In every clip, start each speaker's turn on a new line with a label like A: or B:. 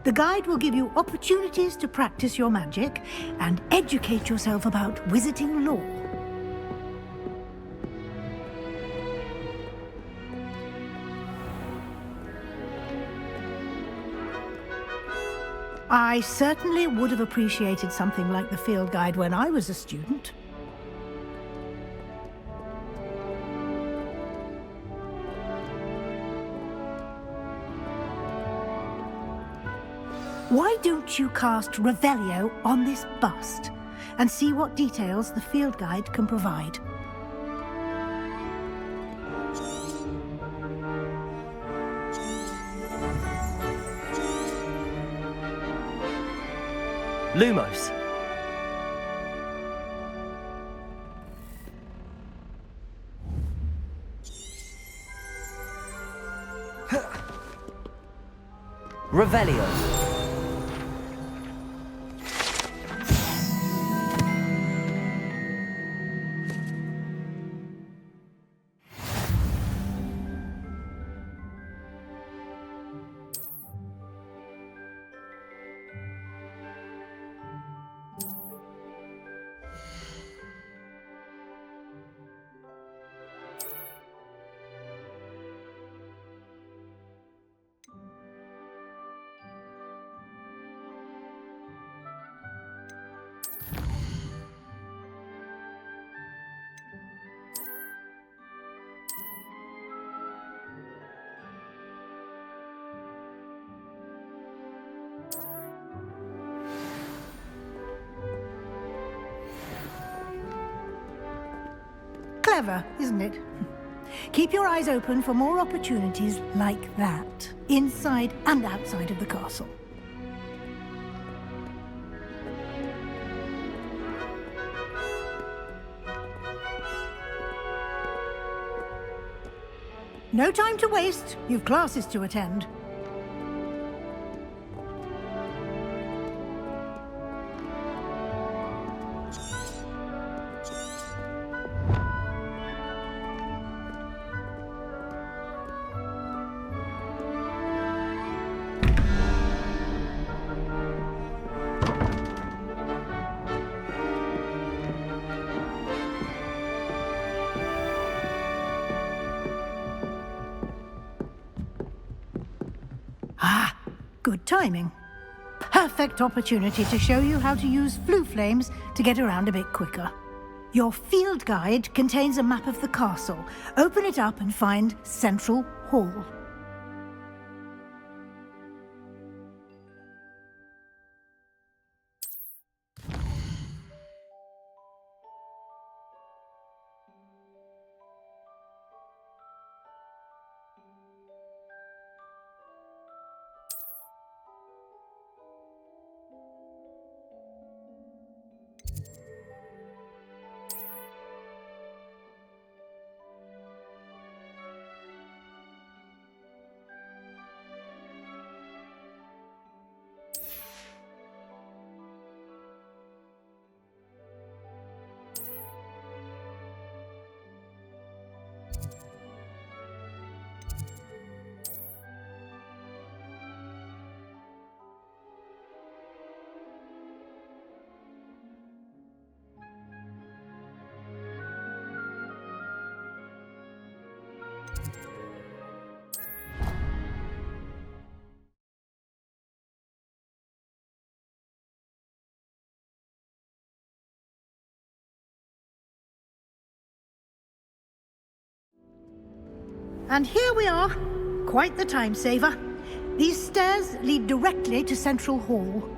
A: The guide will give you opportunities to practice your magic and educate yourself about wizarding lore. I certainly would have appreciated something like the field guide when I was a student. Why don't you cast Revelio on this bust and see what details the field guide can provide?
B: Lumos. Revelio. Clever, isn't it? Keep your eyes open for more opportunities like that, inside and outside of the castle. No time to waste. You've classes to attend. Good timing. Perfect opportunity to show you how to use flue flames to get around a bit quicker. Your field guide contains a map of the castle. Open it up and find Central Hall. And here we are. Quite the time saver. These stairs lead directly to Central Hall.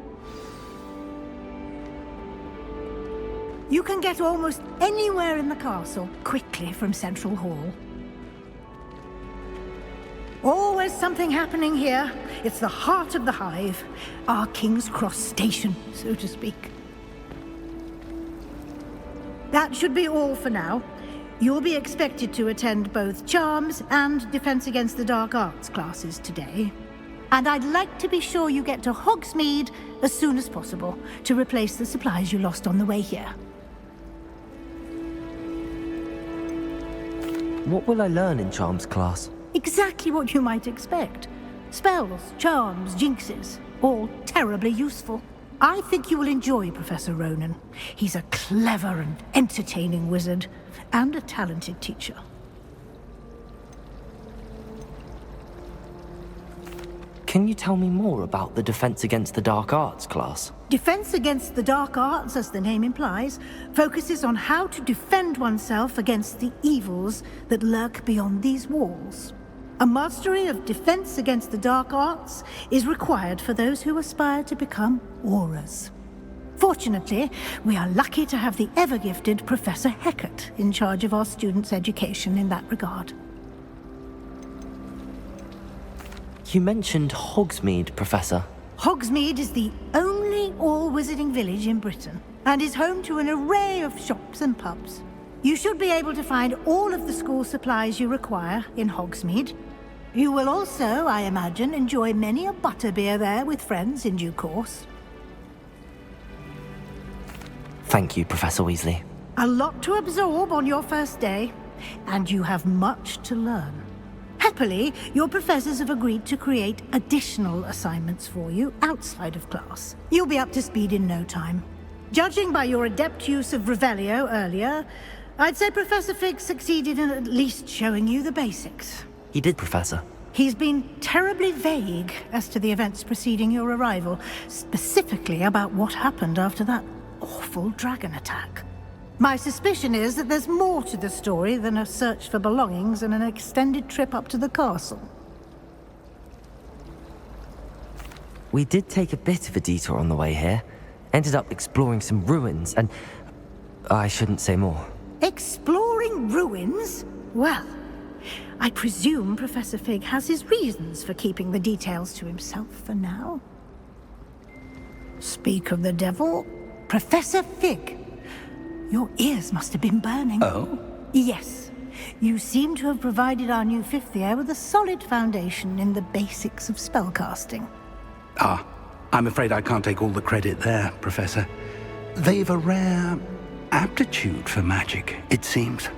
B: You can get almost anywhere in the castle quickly from Central Hall. Always something happening here. It's the heart of the hive. Our King's Cross station, so to speak. That should be all for now. You'll be expected to attend both Charms and Defense Against the Dark Arts classes today. And I'd like to be sure you get to Hogsmeade as soon as possible to replace the supplies you lost on the way here. What will I learn in Charms class?
A: Exactly what you might expect.
B: Spells, charms, jinxes, all terribly useful. I think you will enjoy Professor Ronan. He's a clever and entertaining wizard, and a talented teacher.
C: Can you tell me more about the Defense Against the Dark Arts class?
B: Defense Against the Dark Arts, as the name implies, focuses on how to defend oneself against the evils that lurk beyond these walls. A mastery of Defense Against the Dark Arts is required for those who aspire to become Aurors. Fortunately, we are lucky to have the ever-gifted Professor Hecat in charge of our students' education in that regard.
C: You mentioned Hogsmeade, Professor.
B: Hogsmeade is the only all-wizarding village in Britain, and is home to an array of shops and pubs. You should be able to find all of the school supplies you require in Hogsmeade. You will also, I imagine, enjoy many a butterbeer there with friends in due course.
C: Thank you, Professor Weasley.
B: A lot to absorb on your first day, and you have much to learn. Happily, your professors have agreed to create additional assignments for you outside of class. You'll be up to speed in no time. Judging by your adept use of Revelio earlier, I'd say Professor Fig succeeded in at least showing you the basics.
C: He did, Professor.
B: He's been terribly vague as to the events preceding your arrival, specifically about what happened after that awful dragon attack. My suspicion is that there's more to the story than a search for belongings and an extended trip up to the castle.
C: We did take a bit of a detour on the way here. Ended up exploring some ruins and... I shouldn't say more.
B: Exploring ruins? Well, I presume Professor Fig has his reasons for keeping the details to himself for now. Speak of the devil, Professor Fig. Your ears must have been burning.
D: Oh?
B: Yes. You seem to have provided our new fifth year with a solid foundation in the basics of spellcasting.
D: Ah, I'm afraid I can't take all the credit there, Professor. They've a rare aptitude for magic, it seems.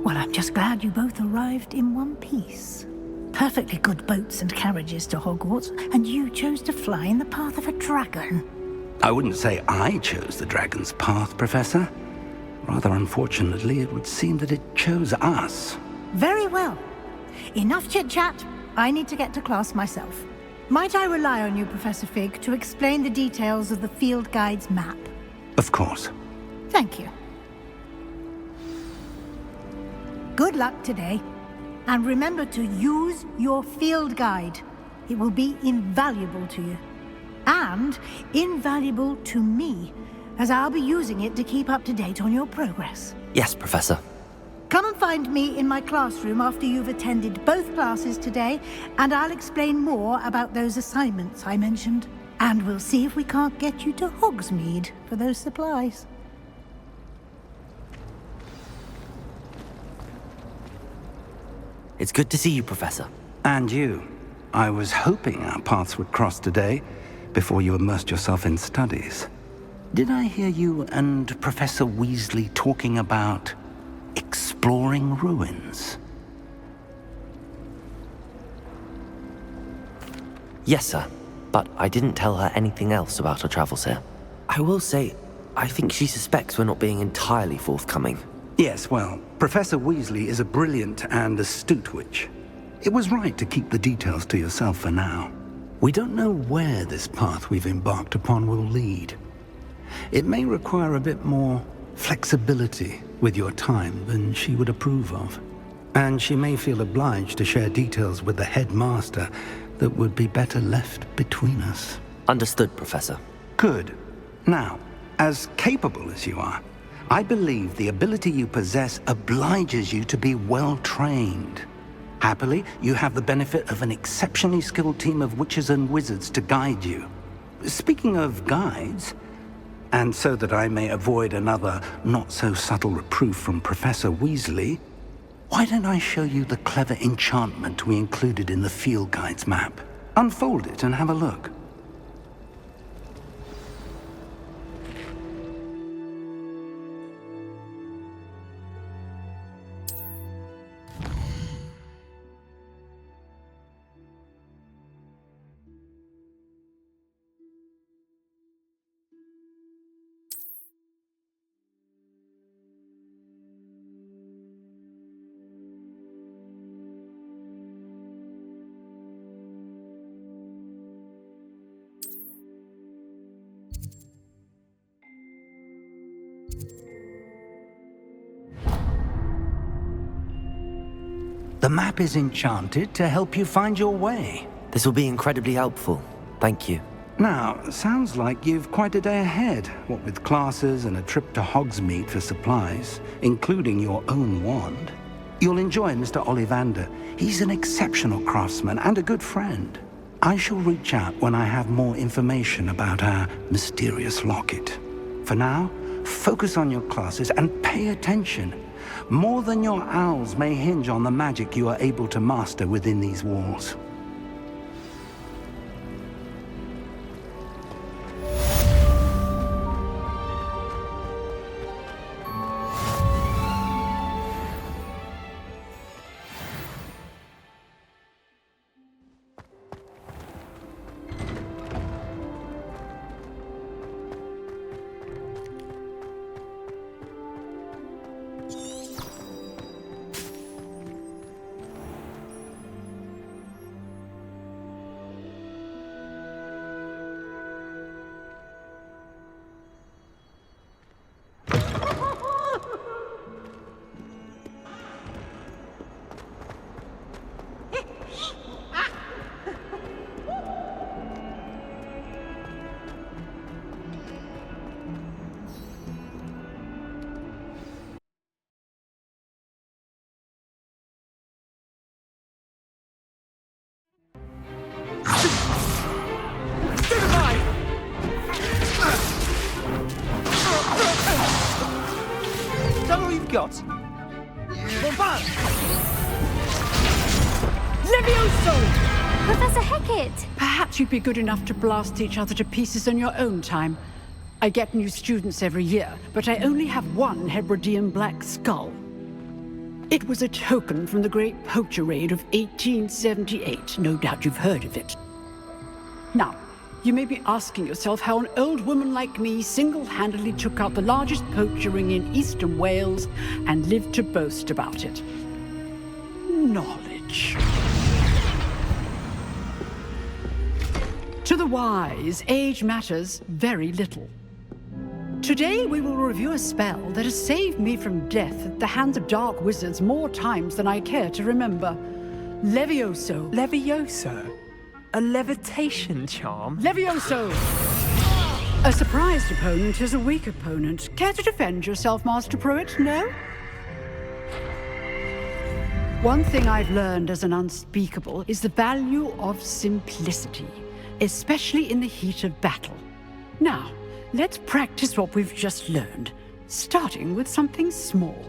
B: Well, I'm just glad you both arrived in one piece. Perfectly good boats and carriages to Hogwarts, and you chose to fly in the path of a dragon.
D: I wouldn't say I chose the dragon's path, Professor. Rather unfortunately, it would seem that it chose us.
B: Very well. Enough chit-chat. I need to get to class myself. Might I rely on you, Professor Fig, to explain the details of the field guide's map?
D: Of course.
B: Thank you. Good luck today. And remember to use your field guide. It will be invaluable to you. And invaluable to me, as I'll be using it to keep up to date on your progress.
C: Yes, Professor.
B: Come and find me in my classroom after you've attended both classes today, and I'll explain more about those assignments I mentioned. And we'll see if we can't get you to Hogsmeade for those supplies.
C: It's good to see you, Professor.
D: And you. I was hoping our paths would cross today, before you immersed yourself in studies. Did I hear you and Professor Weasley talking about exploring ruins?
C: Yes, sir. But I didn't tell her anything else about our travels here. I will say, I think she suspects we're not being entirely forthcoming.
D: Yes, well, Professor Weasley is a brilliant and astute witch. It was right to keep the details to yourself for now. We don't know where this path we've embarked upon will lead. It may require a bit more flexibility with your time than she would approve of. And she may feel obliged to share details with the headmaster that would be better left between us.
C: Understood, Professor.
D: Good. Now, as capable as you are, I believe the ability you possess obliges you to be well trained. Happily, you have the benefit of an exceptionally skilled team of witches and wizards to guide you. Speaking of guides, and so that I may avoid another not-so-subtle reproof from Professor Weasley, why don't I show you the clever enchantment we included in the field guide's map? Unfold it and have a look. The map is enchanted to help you find your way.
C: This will be incredibly helpful. Thank you.
D: Now, sounds like you've quite a day ahead, what with classes and a trip to Hogsmeade for supplies, including your own wand. You'll enjoy Mr. Ollivander. He's an exceptional craftsman and a good friend. I shall reach out when I have more information about our mysterious locket. For now, focus on your classes and pay attention. More than your owls may hinge on the magic you are able to master within these walls.
E: Got
F: Levioso!
G: Professor Hecat!
F: Perhaps you'd be good enough to blast each other to pieces on your own time. I get new students every year, but I only have one Hebridean black skull. It was a token from the Great Poacher Raid of 1878. No doubt you've heard of it. Now, you may be asking yourself how an old woman like me single-handedly took out the largest poacher ring in eastern Wales and lived to boast about it. Knowledge. To the wise, age matters very little. Today we will review a spell that has saved me from death at the hands of dark wizards more times than I care to remember. Levioso.
E: Levioso? A levitation charm?
F: Levioso! A surprised opponent is a weak opponent. Care to defend yourself, Master Pruitt? No? One thing I've learned as an unspeakable is the value of simplicity, especially in the heat of battle. Now, let's practice what we've just learned, starting with something small.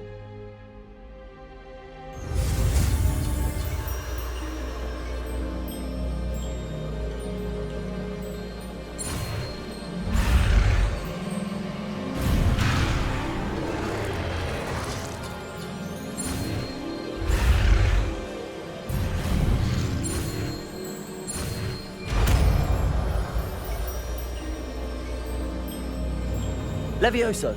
E: Levioso.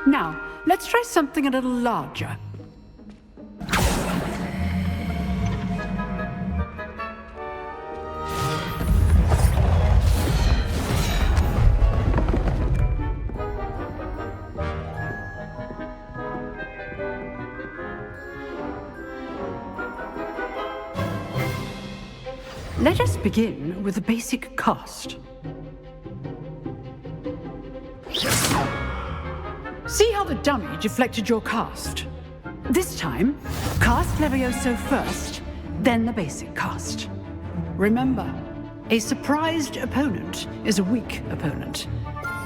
F: Now, let's try something a little larger. Let us begin with the basic cast. See how the dummy deflected your cast? This time, cast Levioso first, then the basic cast. Remember, a surprised opponent is a weak opponent,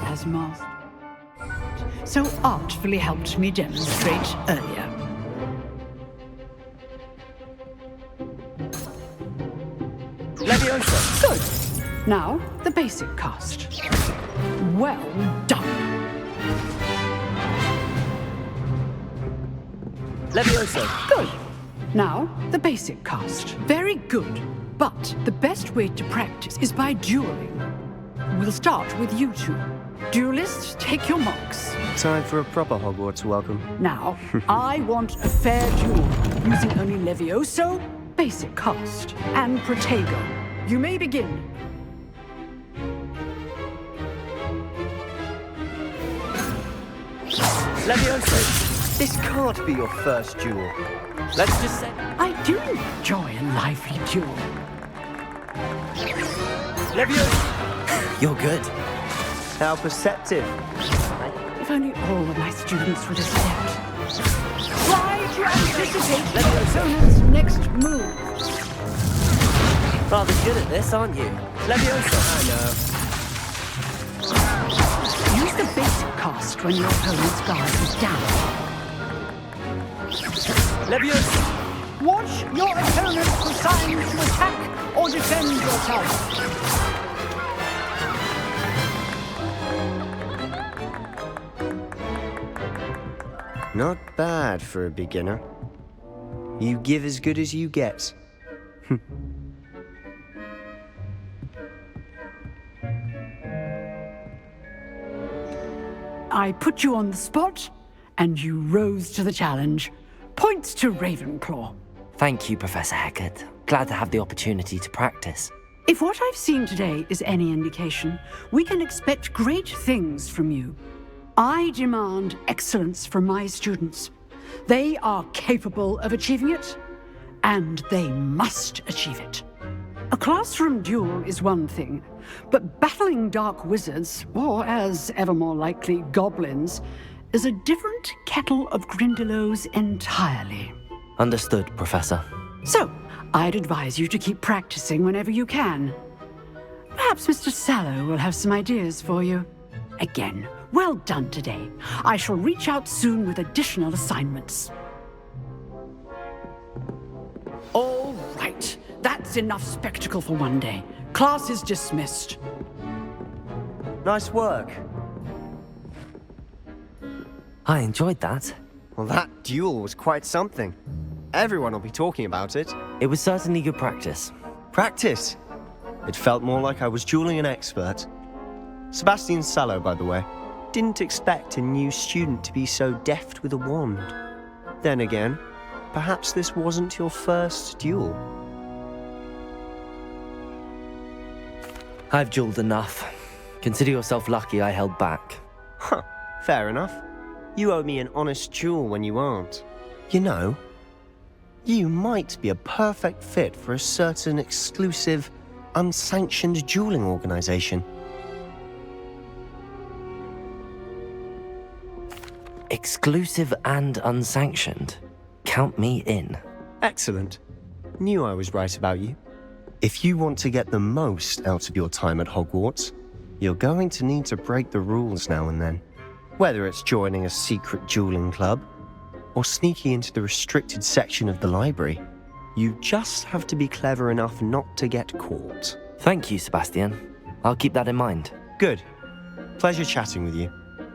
F: as Master so artfully helped me demonstrate earlier.
E: Levioso.
F: Good. Now, the basic cast. Well done.
E: Levioso.
F: Good. Now, the basic cast. Very good. But the best way to practice is by dueling. We'll start with you two. Duelists, take your marks.
E: Time for a proper Hogwarts welcome.
F: Now, I want a fair duel, using only Levioso, basic cast, and Protego. You may begin.
E: Levioso! This can't be your first duel. Let's just say...
F: I do enjoy a lively duel.
E: Levioso!
C: You're good.
E: How perceptive.
F: If only all of my students would accept. Try to anticipate your opponent's next move.
C: Rather good at this, aren't you?
E: Levioso! I know.
F: Use the basic cast when your opponent's guard is down.
E: Levioso!
F: Watch your opponent for signs to attack or defend yourself.
E: Not bad for a beginner. You give as good as you get.
F: I put you on the spot, and you rose to the challenge. Points to Ravenclaw.
C: Thank you, Professor Hecat. Glad to have the opportunity to practice.
F: If what I've seen today is any indication, we can expect great things from you. I demand excellence from my students. They are capable of achieving it, and they must achieve it. A classroom duel is one thing, but battling dark wizards, or as ever more likely, goblins, is a different kettle of Grindylows entirely.
C: Understood, Professor.
F: So, I'd advise you to keep practicing whenever you can. Perhaps Mr. Sallow will have some ideas for you. Again, well done today. I shall reach out soon with additional assignments. All right. That's enough spectacle for one day. Class is dismissed.
E: Nice work.
C: I enjoyed that.
E: Well, that duel was quite something. Everyone will be talking about it.
C: It was certainly good practice.
E: Practice? It felt more like I was dueling an expert. Sebastian Sallow, by the way. Didn't expect a new student to be so deft with a wand. Then again, perhaps this wasn't your first duel.
C: I've dueled enough. Consider yourself lucky I held back.
E: Huh, fair enough. You owe me an honest duel when you aren't. You know, you might be a perfect fit for a certain exclusive, unsanctioned dueling organization.
C: Exclusive and unsanctioned. Count me in.
E: Excellent. Knew I was right about you. If you want to get the most out of your time at Hogwarts, you're going to need to break the rules now and then. Whether it's joining a secret dueling club, or sneaking into the restricted section of the library, you just have to be clever enough not to get caught.
C: Thank you, Sebastian. I'll keep that in mind.
E: Good. Pleasure chatting with you.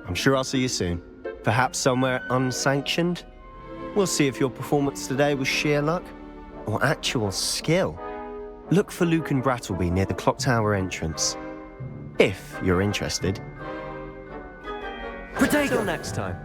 E: I'm sure I'll see you soon. Perhaps somewhere unsanctioned? We'll see if your performance today was sheer luck or actual skill. Look for Luke and Brattleby near the clock tower entrance. If you're interested. Until next time.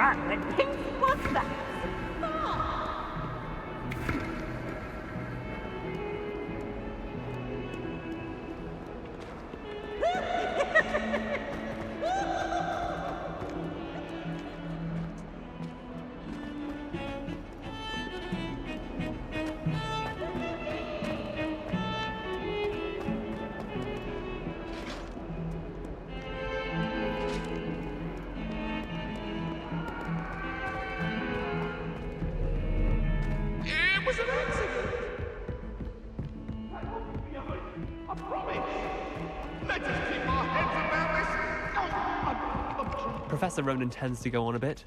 G: run when Pink was that.
H: It was an accident. I won't be able. I promise. Let's just keep our heads about this. Oh, I'm
I: Professor Ronan tends to go on a bit.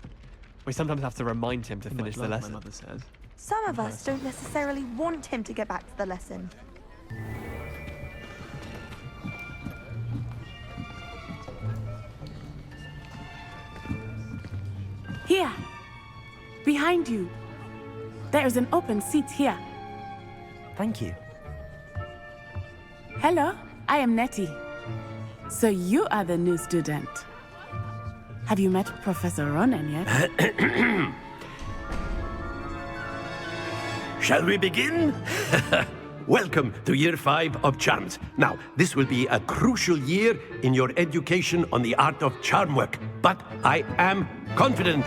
I: We sometimes have to remind him to finish the lesson.
J: My mother says.
K: Some of us don't necessarily want him to get back to the lesson.
L: Here, behind you. There is an open seat here.
C: Thank you.
L: Hello, I am Nettie. So you are the new student. Have you met Professor Ronan yet?
M: Shall we begin? Welcome to Year 5 of Charms. Now, this will be a crucial year in your education on the art of charm work, but I am confident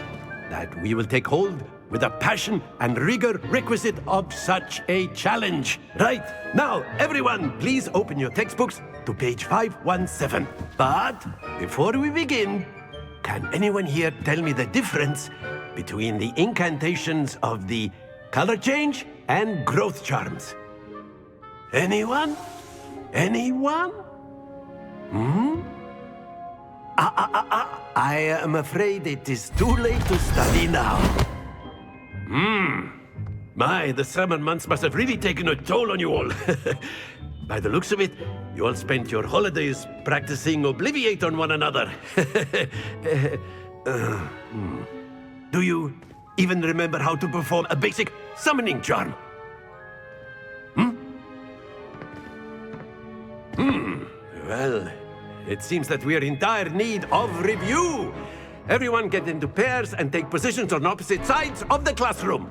M: that we will take hold with the passion and rigor requisite of such a challenge. Right, now, everyone, please open your textbooks to page 517. But before we begin, can anyone here tell me the difference between the incantations of the color change and growth charms? Anyone? Anyone? I am afraid it is too late to study now. My, the summer months must have really taken a toll on you all. By the looks of it, you all spent your holidays practicing Obliviate on one another. Do you even remember how to perform a basic summoning charm? Well, it seems that we are in dire need of review. Everyone get into pairs and take positions on opposite sides of the classroom.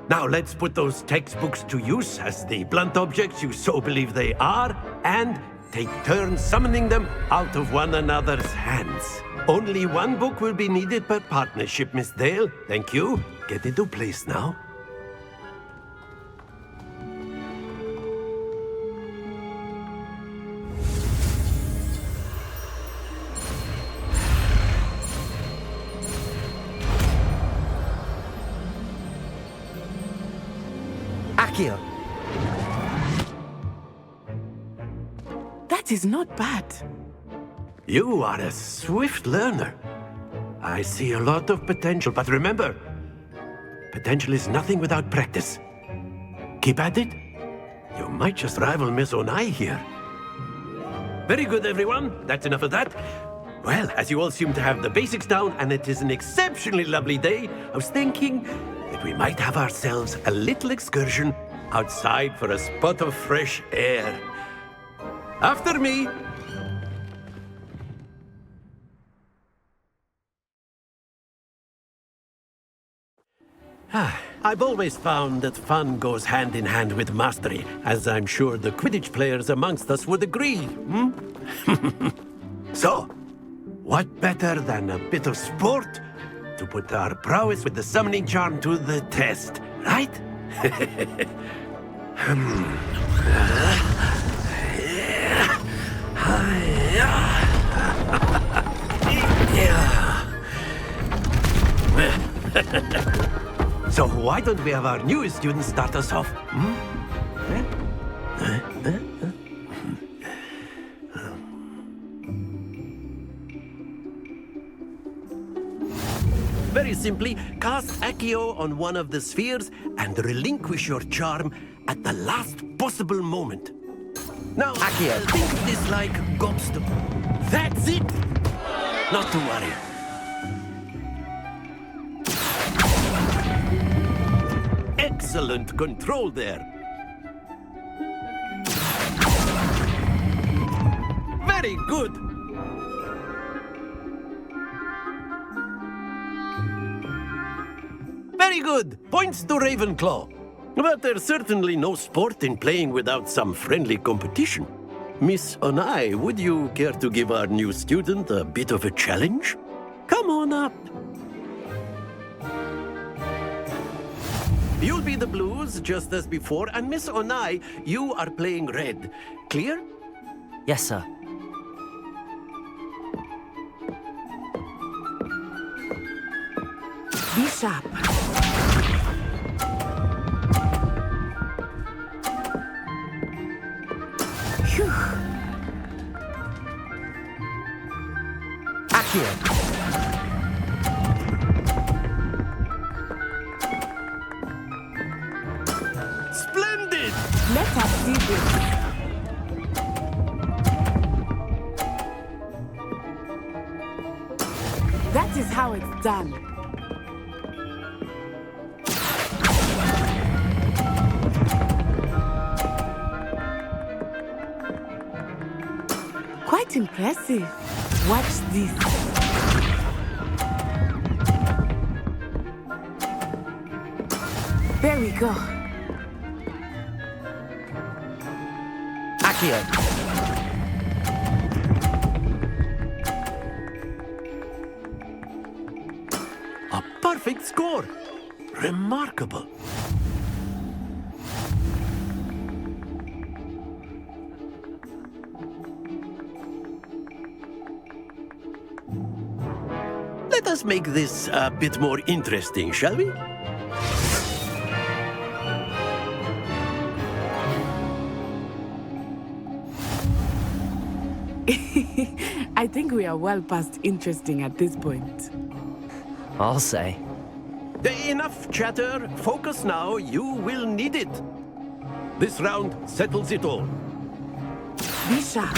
M: Now let's put those textbooks to use as the blunt objects you so believe they are, and take turns summoning them out of one another's hands. Only one book will be needed per partnership, Miss Dale. Thank you. Get into place now.
C: Akio!
L: That is not bad.
M: You are a swift learner. I see a lot of potential, but remember, potential is nothing without practice. Keep at it. You might just rival Miss Onai here. Very good, everyone. That's enough of that. Well, as you all seem to have the basics down, and it is an exceptionally lovely day, I was thinking that we might have ourselves a little excursion outside for a spot of fresh air. After me. I've always found that fun goes hand in hand with mastery, as I'm sure the Quidditch players amongst us would agree. So, what better than a bit of sport to put our prowess with the summoning charm to the test, right? So why don't we have our newest student start us off? Very simply, cast Accio on one of the spheres and relinquish your charm at the last possible moment. Now, Accio, think of this like gobstop. That's it! Not to worry. Excellent control there. Very good. Very good. Points to Ravenclaw. But there's certainly no sport in playing without some friendly competition. Miss Onai, would you care to give our new student a bit of a challenge? Come on up. You'll be the blues, just as before, and Miss Onai, you are playing red. Clear?
C: Yes, sir.
L: Be sharp. Phew.
C: Accio.
M: Splendid!
L: Let us see this. That is how it's done. Quite impressive. Watch this. There we go.
C: Accio.
M: A perfect score. Remarkable. Let us make this a bit more interesting, shall we?
L: I think we are well past interesting at this point.
C: I'll say.
M: Enough chatter. Focus now. You will need it. This round settles it all.
L: Be sharp.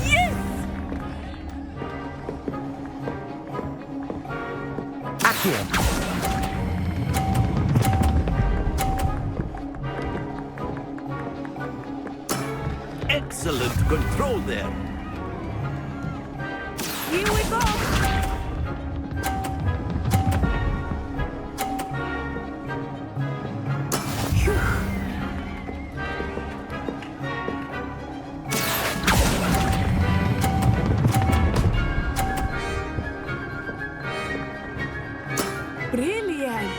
L: Yes!
C: Accio.
M: Excellent control there.
L: Here we go. Brilliant.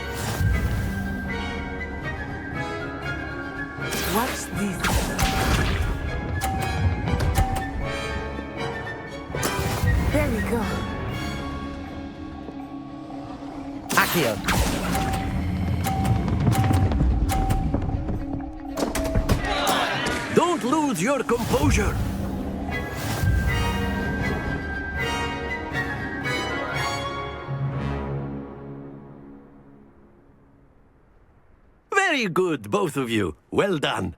L: Watch this. There we go.
C: Accio.
M: Don't lose your composure. Very good, both of you. Well done.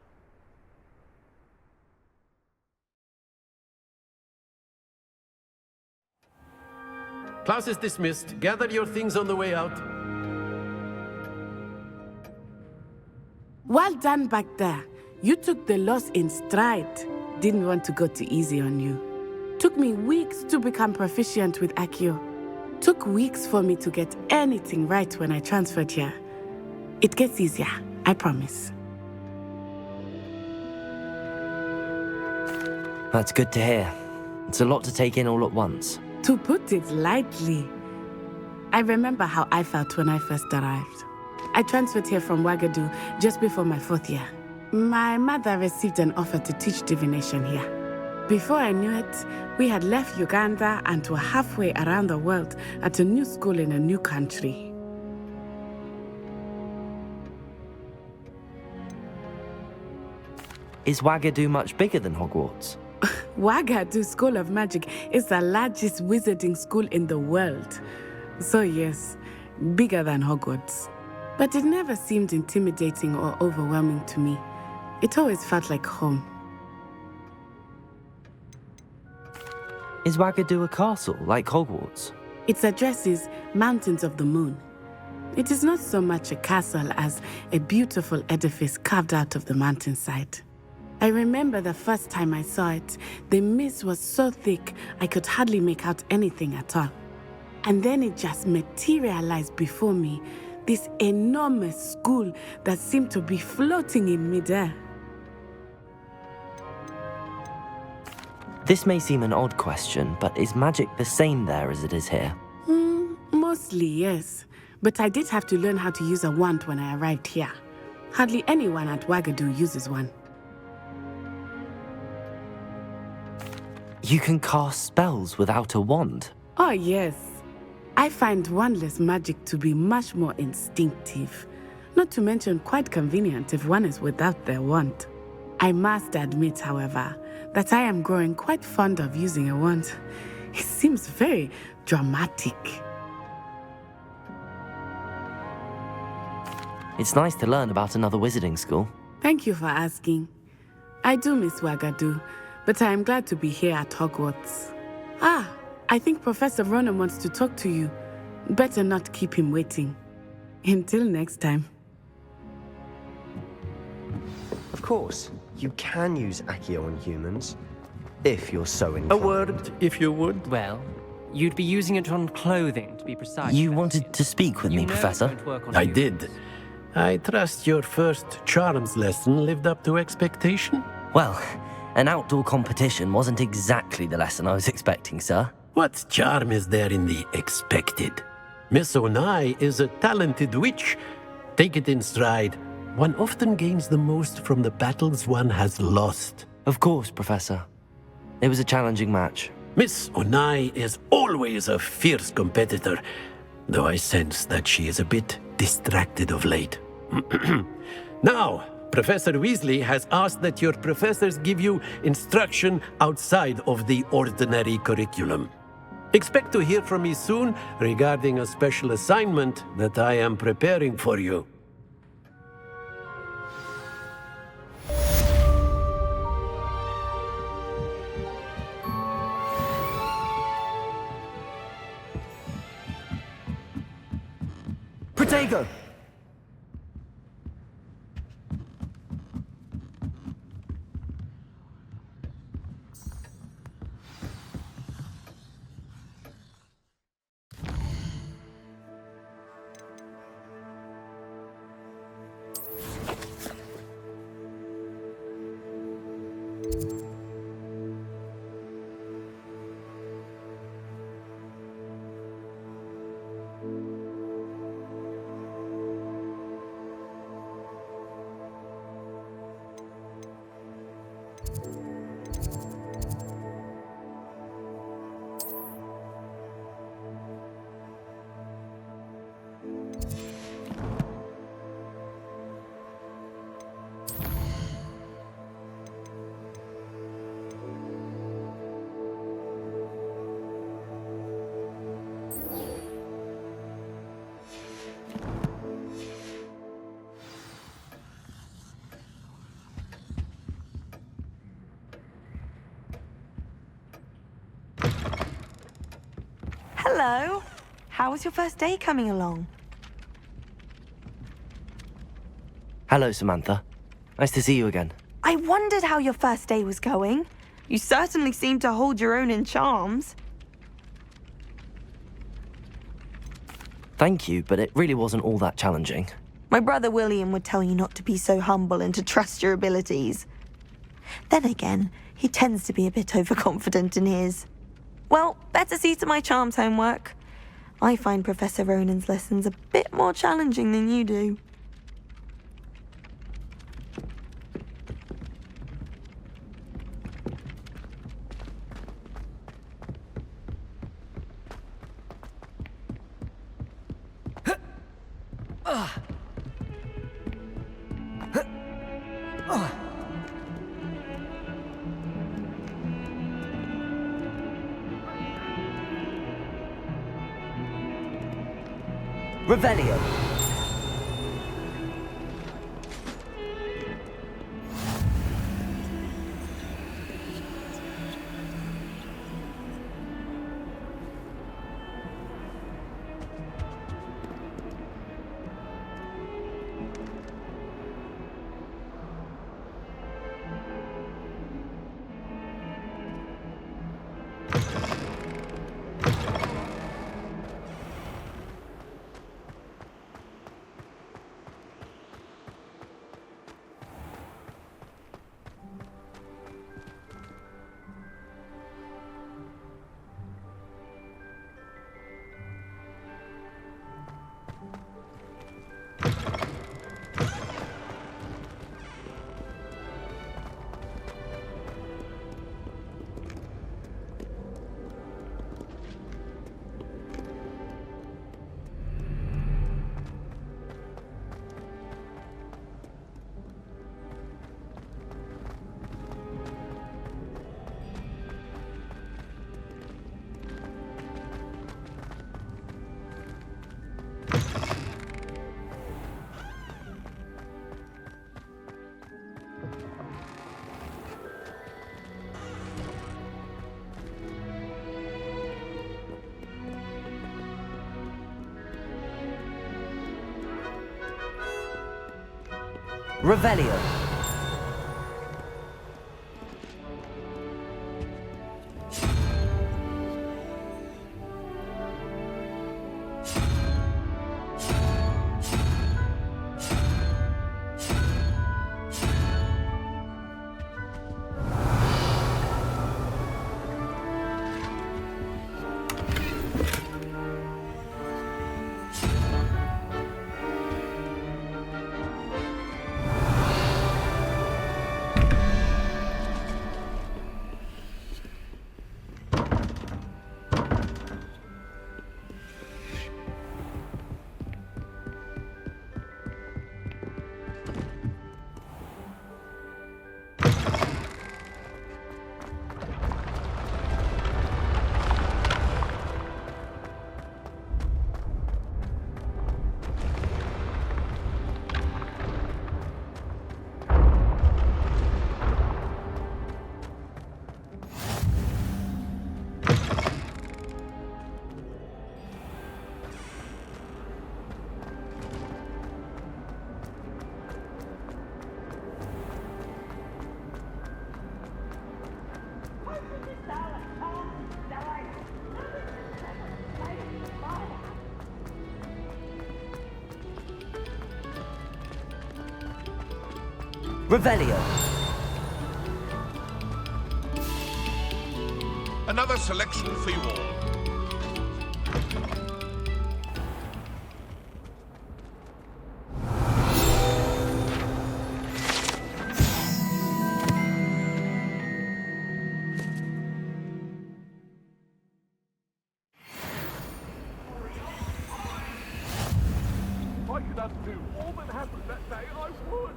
M: Class is dismissed. Gather your things on the way out.
L: Well done back there. You took the loss in stride. Didn't want to go too easy on you. Took me weeks to become proficient with Accio. Took weeks for me to get anything right when I transferred here. It gets easier, I promise.
C: That's good to hear. It's a lot to take in all at once.
L: To put it lightly, I remember how I felt when I first arrived. I transferred here from Wagadu just before my 4th year. My mother received an offer to teach divination here. Before I knew it, we had left Uganda and were halfway around the world at a new school in a new country.
C: Is Wagadu much bigger than Hogwarts?
L: Wagadu School of Magic is the largest wizarding school in the world. So yes, bigger than Hogwarts. But it never seemed intimidating or overwhelming to me. It always felt like home.
C: Is Wagadu a castle, like Hogwarts?
L: Its address is Mountains of the Moon. It is not so much a castle as a beautiful edifice carved out of the mountainside. I remember the first time I saw it, the mist was so thick I could hardly make out anything at all. And then it just materialized before me, this enormous school that seemed to be floating in midair.
C: This may seem an odd question, but is magic the same there as it is here?
L: Mostly, yes. But I did have to learn how to use a wand when I arrived here. Hardly anyone at Wagadu uses one.
C: You can cast spells without a wand?
L: Oh, yes. I find wandless magic to be much more instinctive. Not to mention quite convenient if one is without their wand. I must admit, however, that I am growing quite fond of using a wand. It seems very dramatic.
C: It's nice to learn about another wizarding school.
L: Thank you for asking. I do miss Wagadu, but I am glad to be here at Hogwarts. I think Professor Ronan wants to talk to you. Better not keep him waiting. Until next time.
E: Of course, you can use Accio on humans, if you're so inclined.
M: A word, if you would.
J: Well, you'd be using it on clothing, to be precise.
C: You wanted to speak with me, Professor?
M: I did. I trust your first charms lesson lived up to expectation?
C: Well, an outdoor competition wasn't exactly the lesson I was expecting, sir.
M: What charm is there in the expected? Miss Onai is a talented witch. Take it in stride. One often gains the most from the battles one has lost.
C: Of course, Professor. It was a challenging match.
M: Miss Onai is always a fierce competitor, though I sense that she is a bit distracted of late. Now, Professor Weasley has asked that your professors give you instruction outside of the ordinary curriculum. Expect to hear from me soon regarding a special assignment that I am preparing for you.
C: Protego!
K: Hello. How was your first day coming along?
C: Hello, Samantha. Nice to see you again.
K: I wondered how your first day was going. You certainly seem to hold your own in charms.
C: Thank you, but it really wasn't all that challenging.
K: My brother William would tell you not to be so humble and to trust your abilities. Then again, he tends to be a bit overconfident in his. Well, better see to my charms homework. I find Professor Ronan's lessons a bit more challenging than you do.
C: Revelio. Revelio. Revelio.
H: Another selection for you all. If I could undo all that happened that day, I would.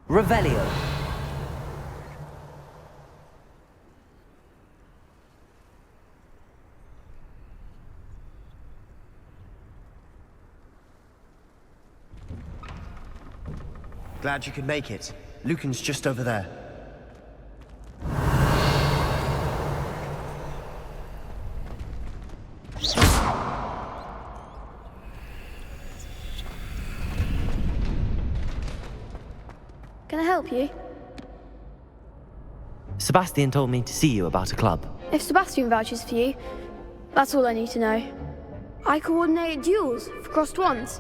C: Revelio.
E: Glad you could make it. Lucan's just over there.
N: Can I help you?
C: Sebastian told me to see you about a club.
N: If Sebastian vouches for you, that's all I need to know. I coordinate duels for crossed wands.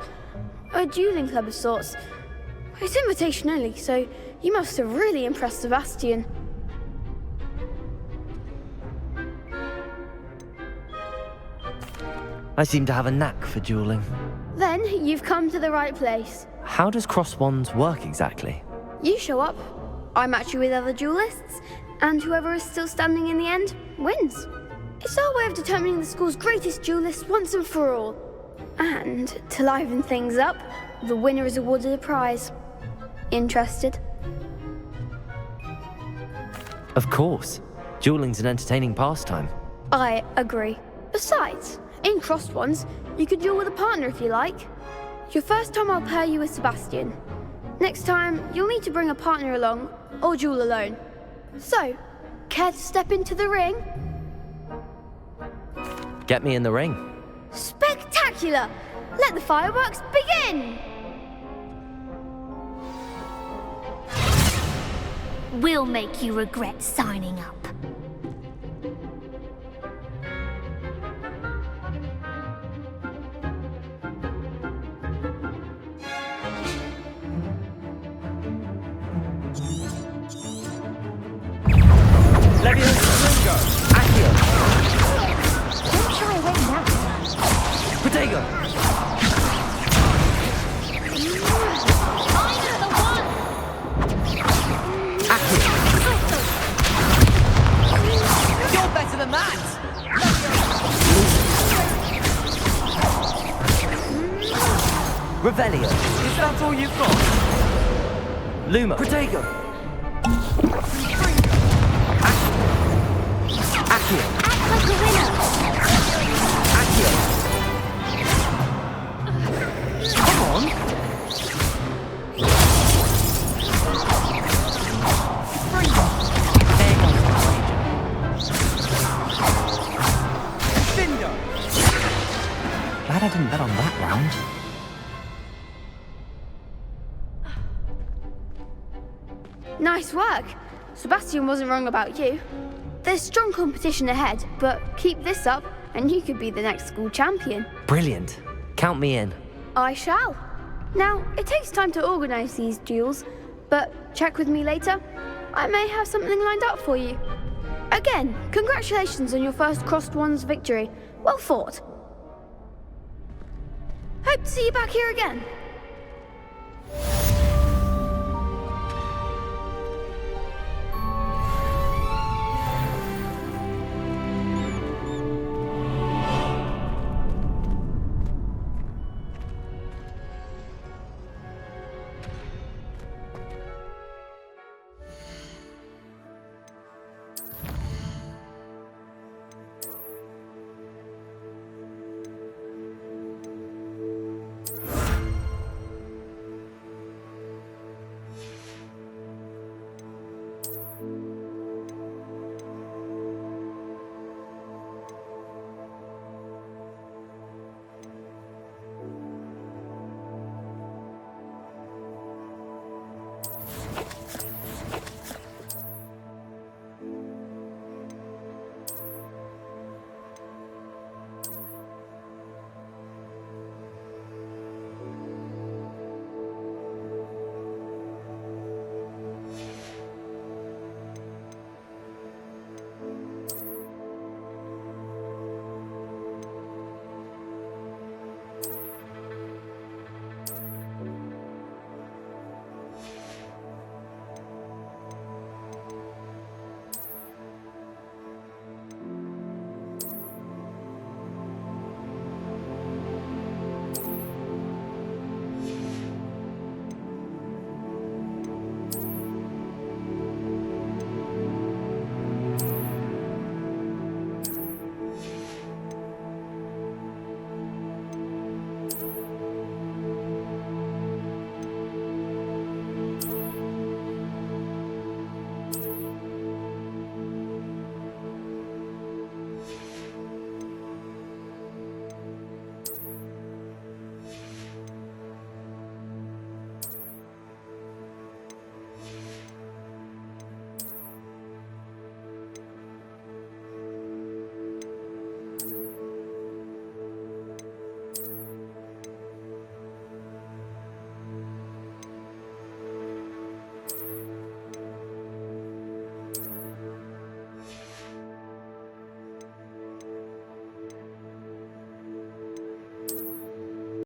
N: A dueling club of sorts. It's invitation only, so you must have really impressed Sebastian.
C: I seem to have a knack for dueling.
N: Then you've come to the right place.
C: How does cross wands work exactly?
N: You show up, I match you with other duelists, and whoever is still standing in the end wins. It's our way of determining the school's greatest duelist once and for all. And to liven things up, the winner is awarded a prize. Interested?
C: Of course. Dueling's an entertaining pastime.
N: I agree. Besides, in crossed ones, you could duel with a partner if you like. Your first time I'll pair you with Sebastian. Next time, you'll need to bring a partner along, or duel alone. So, care to step into the ring?
C: Get me in the ring.
N: Spectacular! Let the fireworks begin!
O: We'll make you regret signing up.
A: Don't shy away now.
C: Protego!
J: You're better than that!
C: Revelio.
J: Is that all you've got?
C: Luma. Protego. Accio.
O: Act like a winner.
C: Accio. Come on. Glad I didn't bet on that round.
N: Nice work. Sebastian wasn't wrong about you. There's strong competition ahead, but keep this up and you could be the next school champion.
C: Brilliant. Count me in.
N: I shall. Now, it takes time to organise these duels, but check with me later. I may have something lined up for you. Again, congratulations on your first Crossed Wands victory. Well fought. Hope to see you back here again.